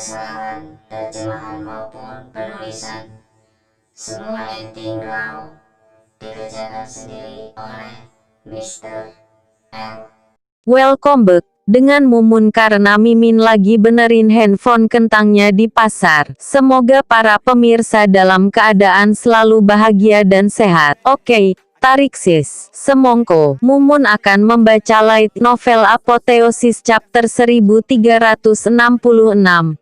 kesalahan terjemahan maupun penulisan. Semua editing raw dikerjakan sendiri oleh Mr. L. Welcome back dengan Mumun karena Mimin lagi benerin handphone kentangnya di pasar. Semoga para pemirsa dalam keadaan selalu bahagia dan sehat. Oke. Tarik sis, semongko, Mumun akan membaca light novel Apoteosis chapter 1366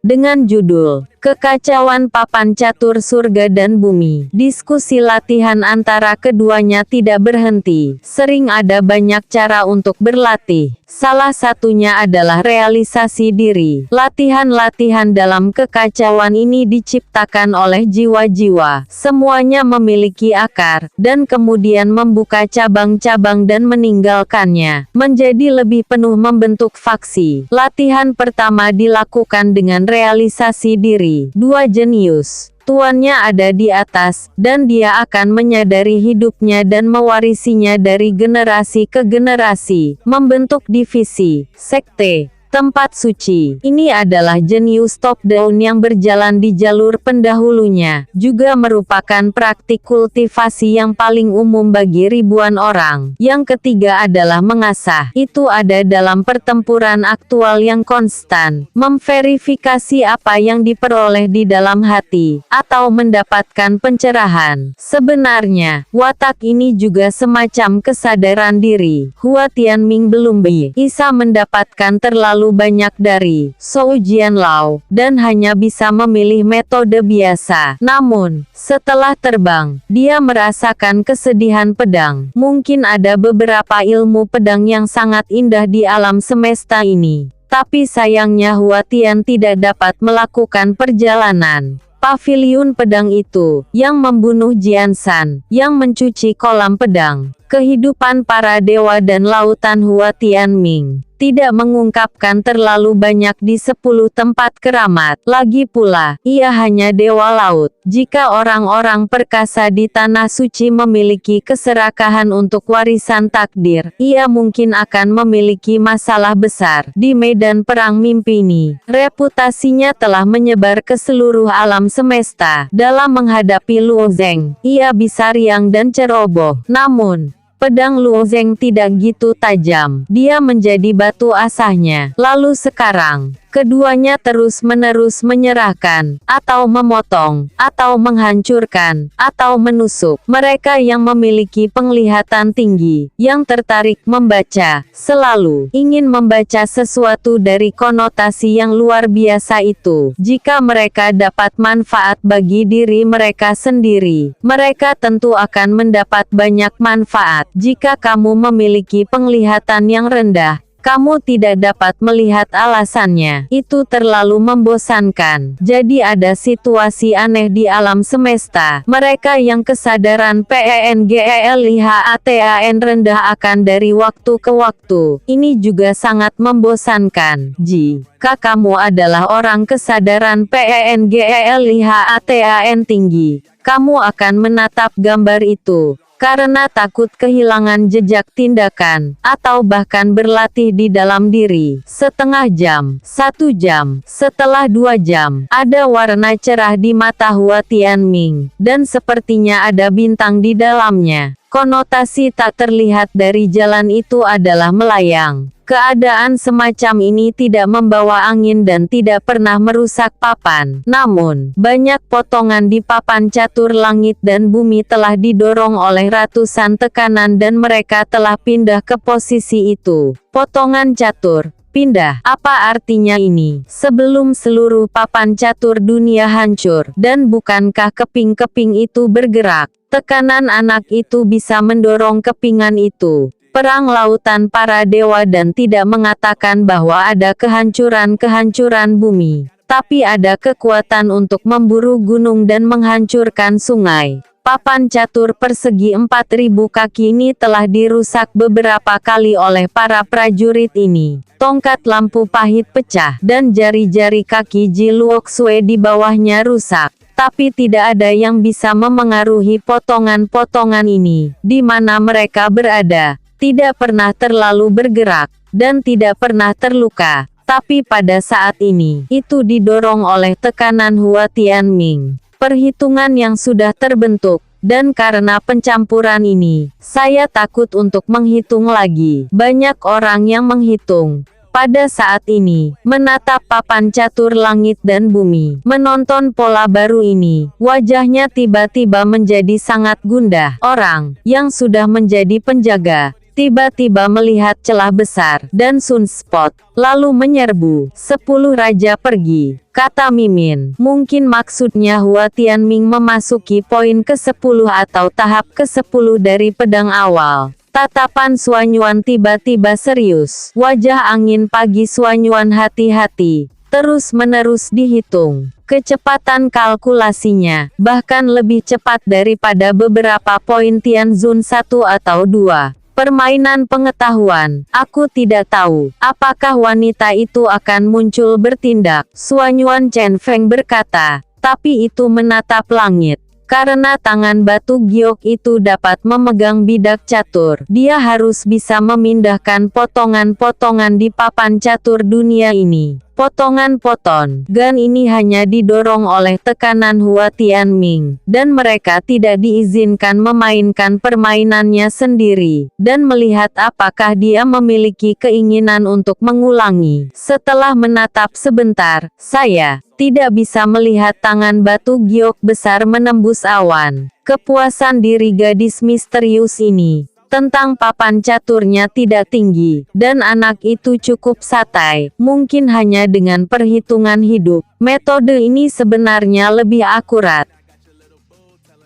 dengan judul Kekacauan Papan Catur Surga dan Bumi. Diskusi latihan antara keduanya tidak berhenti. Sering ada banyak cara untuk berlatih. Salah satunya adalah realisasi diri. Latihan-latihan dalam kekacauan ini diciptakan oleh jiwa-jiwa. Semuanya memiliki akar, dan kemudian membuka cabang-cabang dan meninggalkannya. Menjadi lebih penuh membentuk faksi. Latihan pertama dilakukan dengan realisasi diri. Dua jenius. Tuannya ada di atas, dan dia akan menyadari hidupnya dan mewarisinya dari generasi ke generasi, membentuk divisi, sekte, tempat suci. Ini adalah jenius top-down yang berjalan di jalur pendahulunya, juga merupakan praktik kultivasi yang paling umum bagi ribuan orang. Yang ketiga adalah mengasah. Itu ada dalam pertempuran aktual yang konstan, memverifikasi apa yang diperoleh di dalam hati, atau mendapatkan pencerahan. Sebenarnya, watak ini juga semacam kesadaran diri. Hua Tianming belum bisa mendapatkan terlalu banyak dari Zhou Jianlao, dan hanya bisa memilih metode biasa. Namun, setelah terbang, dia merasakan kesedihan pedang. Mungkin ada beberapa ilmu pedang yang sangat indah di alam semesta ini. Tapi sayangnya Hua Tian tidak dapat melakukan perjalanan. Paviliun pedang itu, yang membunuh Jiansan, yang mencuci kolam pedang, kehidupan para dewa dan lautan Hua Tianming, tidak mengungkapkan terlalu banyak di 10 tempat keramat. Lagi pula, ia hanya dewa laut. Jika orang-orang perkasa di Tanah Suci memiliki keserakahan untuk warisan takdir, ia mungkin akan memiliki masalah besar. Di medan perang mimpi ini, reputasinya telah menyebar ke seluruh alam semesta. Dalam menghadapi Luo Zeng, ia bisa riang dan ceroboh. Namun, pedang Luo Zeng tidak gitu tajam. Dia menjadi batu asahnya. Lalu sekarang, keduanya terus-menerus menyerahkan, atau memotong, atau menghancurkan, atau menusuk. Mereka yang memiliki penglihatan tinggi, yang tertarik membaca, selalu ingin membaca sesuatu dari konotasi yang luar biasa itu. Jika mereka dapat manfaat bagi diri mereka sendiri, mereka tentu akan mendapat banyak manfaat. Jika kamu memiliki penglihatan yang rendah, kamu tidak dapat melihat alasannya. Itu terlalu membosankan. Jadi ada situasi aneh di alam semesta. Mereka yang kesadaran PENGELIHATAN rendah akan dari waktu ke waktu. Ini juga sangat membosankan. Jika kamu adalah orang kesadaran PENGELIHATAN tinggi, kamu akan menatap gambar itu karena takut kehilangan jejak tindakan, atau bahkan berlatih di dalam diri. Setengah jam, 1 jam, setelah 2 jam, ada warna cerah di mata Hua Tianming, dan sepertinya ada bintang di dalamnya. Konotasi tak terlihat dari jalan itu adalah melayang. Keadaan semacam ini tidak membawa angin dan tidak pernah merusak papan. Namun, banyak potongan di papan catur langit dan bumi telah didorong oleh ratusan tekanan dan mereka telah pindah ke posisi itu. Potongan catur pindah. Apa artinya ini? Sebelum seluruh papan catur dunia hancur, dan bukankah keping-keping itu bergerak? Tekanan anak itu bisa mendorong kepingan itu. Perang lautan para dewa dan tidak mengatakan bahwa ada kehancuran-kehancuran bumi. Tapi ada kekuatan untuk memburu gunung dan menghancurkan sungai. Papan catur persegi 4.000 kaki ini telah dirusak beberapa kali oleh para prajurit ini. Tongkat lampu pahit pecah, dan jari-jari kaki Ji Luoxue di bawahnya rusak. Tapi tidak ada yang bisa memengaruhi potongan-potongan ini, di mana mereka berada. Tidak pernah terlalu bergerak, dan tidak pernah terluka. Tapi pada saat ini, itu didorong oleh tekanan Hua Tianming. Perhitungan yang sudah terbentuk. Dan karena pencampuran ini, saya takut untuk menghitung lagi. Banyak orang yang menghitung. Pada saat ini, menatap papan catur langit dan bumi. Menonton pola baru ini, wajahnya tiba-tiba menjadi sangat gundah. Orang yang sudah menjadi penjaga, tiba-tiba melihat celah besar dan sunspot, lalu menyerbu. 10 raja pergi, kata Mimin. Mungkin maksudnya Hua Tianming memasuki poin ke-10 atau tahap ke-10 dari pedang awal. Tatapan Suanyuan tiba-tiba serius. Wajah angin pagi Suanyuan hati-hati. Terus-menerus dihitung. Kecepatan kalkulasinya bahkan lebih cepat daripada beberapa poin Tianzun 1 atau 2. Permainan pengetahuan. Aku tidak tahu apakah wanita itu akan muncul bertindak. Suanyuan Chen Feng berkata, tapi itu menatap langit. Karena tangan batu giok itu dapat memegang bidak catur, dia harus bisa memindahkan potongan-potongan di papan catur dunia ini. Potongan-poton gan ini hanya didorong oleh tekanan Hua Tianming, dan mereka tidak diizinkan memainkan permainannya sendiri, dan melihat apakah dia memiliki keinginan untuk mengulangi. Setelah menatap sebentar, saya tidak bisa melihat tangan batu giok besar menembus awan. Kepuasan diri gadis misterius ini tentang papan caturnya tidak tinggi, dan anak itu cukup santai, mungkin hanya dengan perhitungan hidup. Metode ini sebenarnya lebih akurat.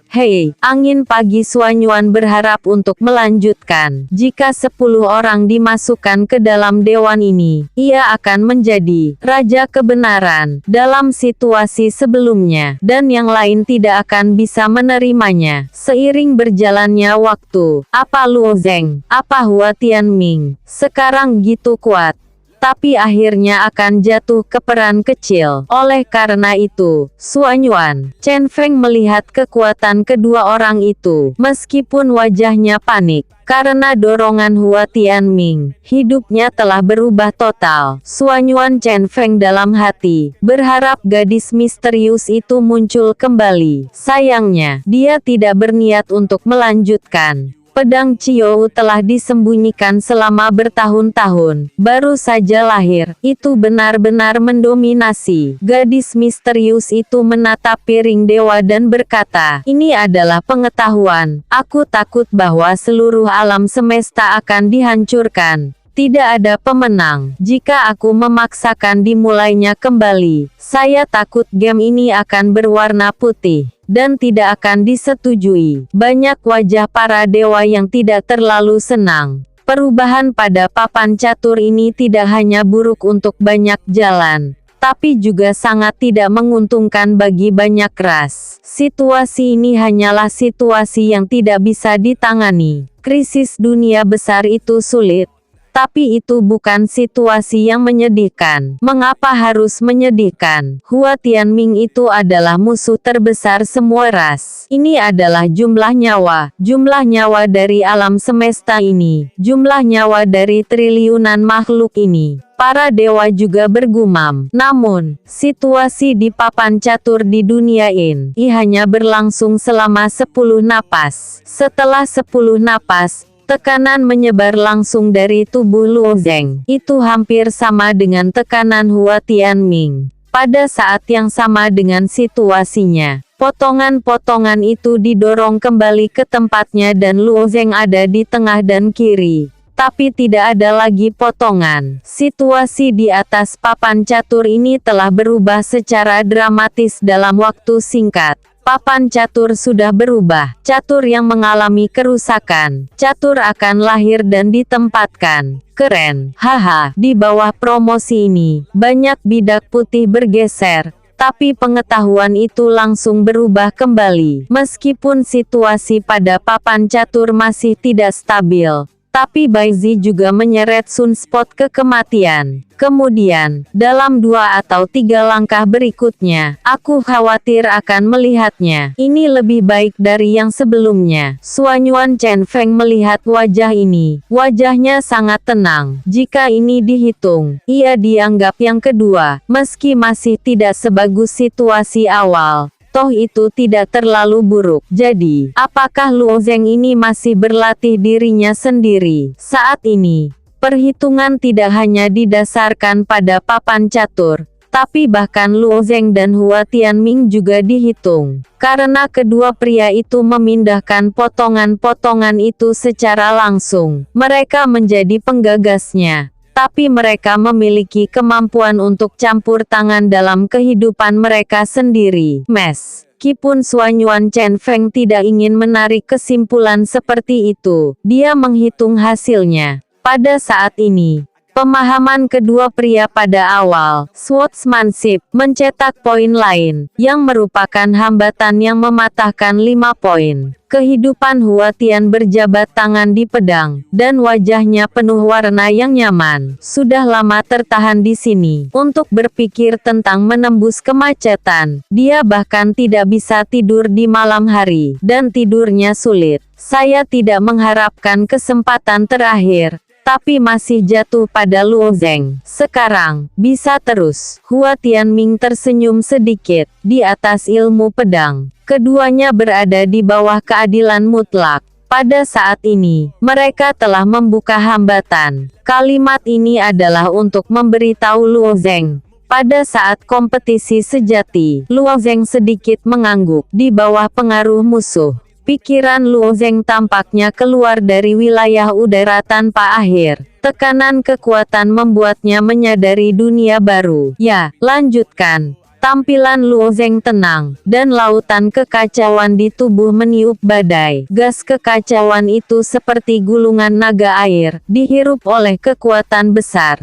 Hei, angin pagi Suanyuan berharap untuk melanjutkan. Jika 10 orang dimasukkan ke dalam dewan ini, ia akan menjadi raja kebenaran dalam situasi sebelumnya, dan yang lain tidak akan bisa menerimanya. Seiring berjalannya waktu, apa Luo Zeng, apa Hua Tianming, sekarang gitu kuat, tapi akhirnya akan jatuh ke peran kecil. Oleh karena itu, Suanyuan Chen Feng melihat kekuatan kedua orang itu, meskipun wajahnya panik karena dorongan Hua Tianming. Hidupnya telah berubah total. Suanyuan Chen Feng dalam hati berharap gadis misterius itu muncul kembali. Sayangnya, dia tidak berniat untuk melanjutkan. Pedang Ciou telah disembunyikan selama bertahun-tahun, baru saja lahir, itu benar-benar mendominasi. Gadis misterius itu menatap piring dewa dan berkata, ini adalah pengetahuan, aku takut bahwa seluruh alam semesta akan dihancurkan. Tidak ada pemenang. Jika aku memaksakan dimulainya kembali, saya takut game ini akan berwarna putih dan tidak akan disetujui. Banyak wajah para dewa yang tidak terlalu senang. Perubahan pada papan catur ini tidak hanya buruk untuk banyak jalan, tapi juga sangat tidak menguntungkan bagi banyak ras. Situasi ini hanyalah situasi yang tidak bisa ditangani. Krisis dunia besar itu sulit. Tapi itu bukan situasi yang menyedihkan. Mengapa harus menyedihkan? Hua Tianming itu adalah musuh terbesar semua ras. Ini adalah jumlah nyawa dari alam semesta ini, jumlah nyawa dari triliunan makhluk ini. Para dewa juga bergumam. Namun, situasi di papan catur di dunia ini hanya berlangsung selama 10 napas. Setelah 10 napas, tekanan menyebar langsung dari tubuh Luo Zeng. Itu hampir sama dengan tekanan Hua Tianming. Pada saat yang sama dengan situasinya, potongan-potongan itu didorong kembali ke tempatnya dan Luo Zeng ada di tengah dan kiri. Tapi tidak ada lagi potongan. Situasi di atas papan catur ini telah berubah secara dramatis dalam waktu singkat. Papan catur sudah berubah. Catur yang mengalami kerusakan. Catur akan lahir dan ditempatkan. Keren. Haha. Di bawah promosi ini, banyak bidak putih bergeser. Tapi pengetahuan itu langsung berubah kembali. Meskipun situasi pada papan catur masih tidak stabil, Tapi Baizi juga menyeret Sunspot ke kematian. Kemudian, dalam 2 atau 3 langkah berikutnya, aku khawatir akan melihatnya. Ini lebih baik dari yang sebelumnya. Suanyuan Chen Feng melihat wajah ini. Wajahnya sangat tenang. Jika ini dihitung, ia dianggap yang kedua, meski masih tidak sebagus situasi awal. Toh itu tidak terlalu buruk. Jadi, apakah Luo Zheng ini masih berlatih dirinya sendiri? Saat ini, perhitungan tidak hanya didasarkan pada papan catur, tapi bahkan Luo Zheng dan Hua Tianming juga dihitung. Karena kedua pria itu memindahkan potongan-potongan itu secara langsung, mereka menjadi penggagasnya. Tapi mereka memiliki kemampuan untuk campur tangan dalam kehidupan mereka sendiri. Meskipun Suanyuan Chen Feng tidak ingin menarik kesimpulan seperti itu, dia menghitung hasilnya. Pada saat ini, pemahaman kedua pria pada awal, swordsmanship, mencetak poin lain, yang merupakan hambatan yang mematahkan 5 poin. Kehidupan Hua Tian berjabat tangan di pedang, dan wajahnya penuh warna yang nyaman. Sudah lama tertahan di sini, untuk berpikir tentang menembus kemacetan. Dia bahkan tidak bisa tidur di malam hari, dan tidurnya sulit. Saya tidak mengharapkan kesempatan terakhir, tapi masih jatuh pada Luo Zheng. Sekarang, bisa terus. Hua Tianming tersenyum sedikit. Di atas ilmu pedang, keduanya berada di bawah keadilan mutlak. Pada saat ini, mereka telah membuka hambatan. Kalimat ini adalah untuk memberitahu Luo Zheng. Pada saat kompetisi sejati, Luo Zheng sedikit mengangguk di bawah pengaruh musuh. Pikiran Luo Zheng tampaknya keluar dari wilayah udara tanpa akhir. Tekanan kekuatan membuatnya menyadari dunia baru. Ya, lanjutkan. Tampilan Luo Zheng tenang, dan lautan kekacauan di tubuh meniup badai. Gas kekacauan itu seperti gulungan naga air, dihirup oleh kekuatan besar.